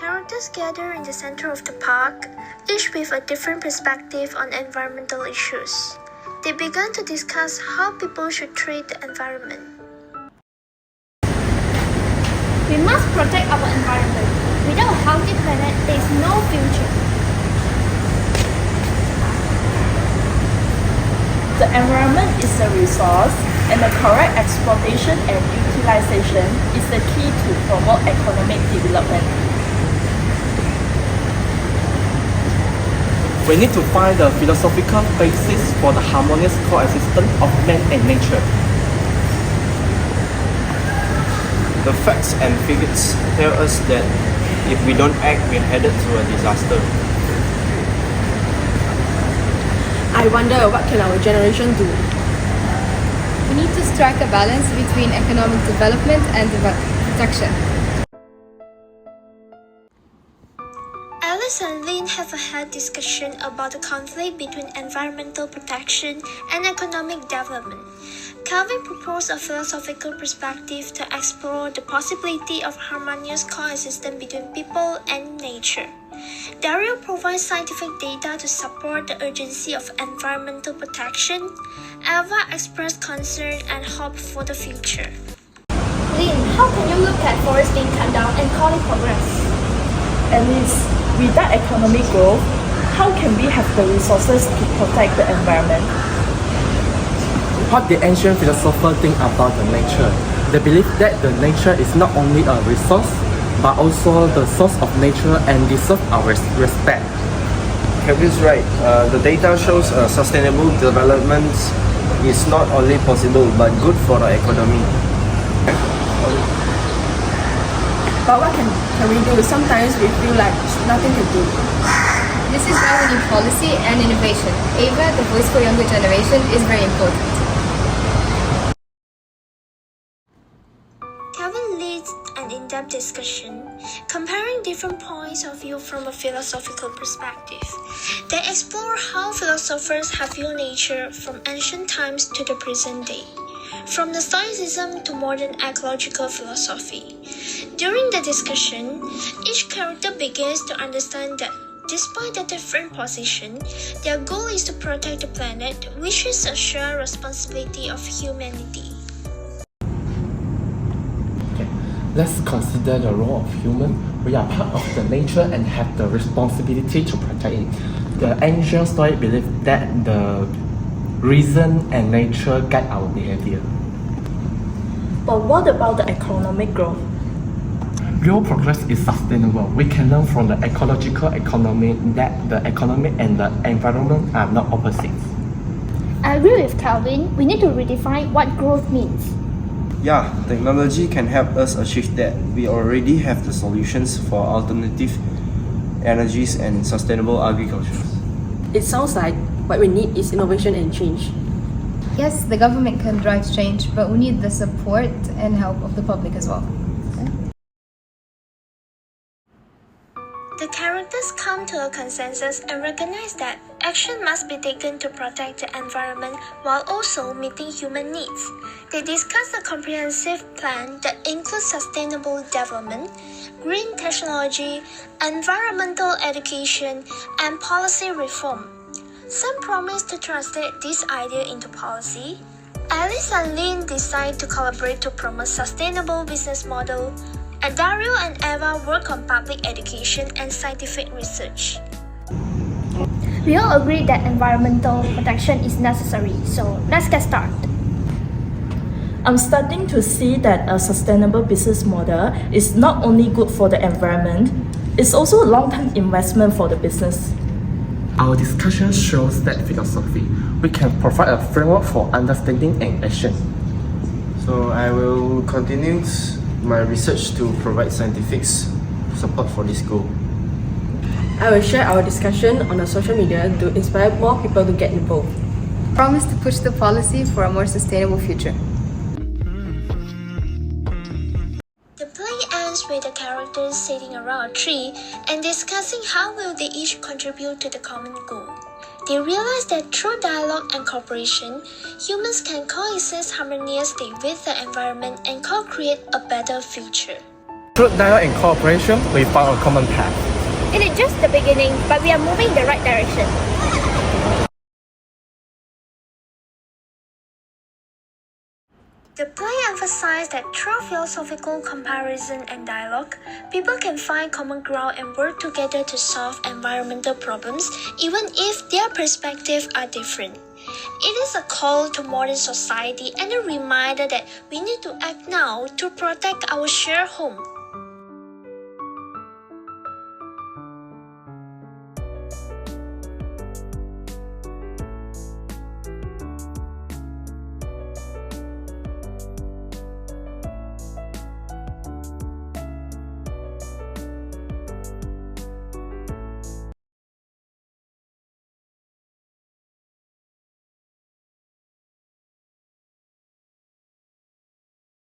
Characters gather in the center of the park, each with a different perspective on environmental issues. They began to discuss how people should treat the environment. We must protect our environment. Without a healthy planet, there is no future. The environment is a resource, and the correct exploitation and utilization is the key to promote economic development. We need to find the philosophical basis for the harmonious coexistence of man and nature. The facts and figures tell us that if we don't act, we're headed to a disaster. I wonder, what can our generation do? We need to strike a balance between economic development and protection. Alice and Lynn have had discussion about the conflict between environmental protection and economic development. Calvin proposed a philosophical perspective to explore the possibility of harmonious coexistence between people and nature. Dario provides scientific data to support the urgency of environmental protection. Eva expressed concern and hope for the future. Lynn, how can you look at forests being cut down and call it progress? Alice, without economic growth, how can we have the resources to protect the environment? What the ancient philosophers think about the nature? They believe that the nature is not only a resource, but also the source of nature and deserve our respect. Kevin's right. The data shows sustainable development is not only possible but good for the economy. But what can we do? Sometimes we feel like nothing to do. This is why we need policy and innovation. Ava, the voice for younger generation, is very important. Calvin leads an in-depth discussion, comparing different points of view from a philosophical perspective. They explore how philosophers have viewed nature from ancient times to the present day, from the Stoicism to modern ecological philosophy. During the discussion, each character begins to understand that despite their different position, their goal is to protect the planet, which is a shared responsibility of humanity. Let's consider the role of human. We are part of the nature and have the responsibility to protect it. The ancient Stoics believed that the reason and nature guide our behavior. But what about the economic growth? Real progress is sustainable. We can learn from the ecological economy that the economy and the environment are not opposites. I agree with Calvin. We need to redefine what growth means. Yeah, technology can help us achieve that. We already have the solutions for alternative energies and sustainable agriculture. It sounds like what we need is innovation and change. Yes, the government can drive change, but we need the support and help of the public as well. The characters come to a consensus and recognize that action must be taken to protect the environment while also meeting human needs. They discuss a comprehensive plan that includes sustainable development, green technology, environmental education, and policy reform. Some promise to translate this idea into policy. Alice and Lynn decide to collaborate to promote sustainable business model, and Dario and Eva work on public education and scientific research. We all agree that environmental protection is necessary, so let's get started. I'm starting to see that a sustainable business model is not only good for the environment, it's also a long-term investment for the business. Our discussion shows that philosophy. We can provide a framework for understanding and action. So I will continue my research to provide scientific support for this goal. I will share our discussion on our social media to inspire more people to get involved. Promise to push the policy for a more sustainable future. The play ends with the characters sitting around a tree and discussing how will they each contribute to the common goal. They realize that through dialogue and cooperation, humans can coexist harmoniously with the environment and co-create a better future. Through dialogue and cooperation, we found a common path. It is just the beginning, but we are moving in the right direction. The play emphasized that through philosophical comparison and dialogue, people can find common ground and work together to solve environmental problems, even if their perspectives are different. It is a call to modern society and a reminder that we need to act now to protect our shared home.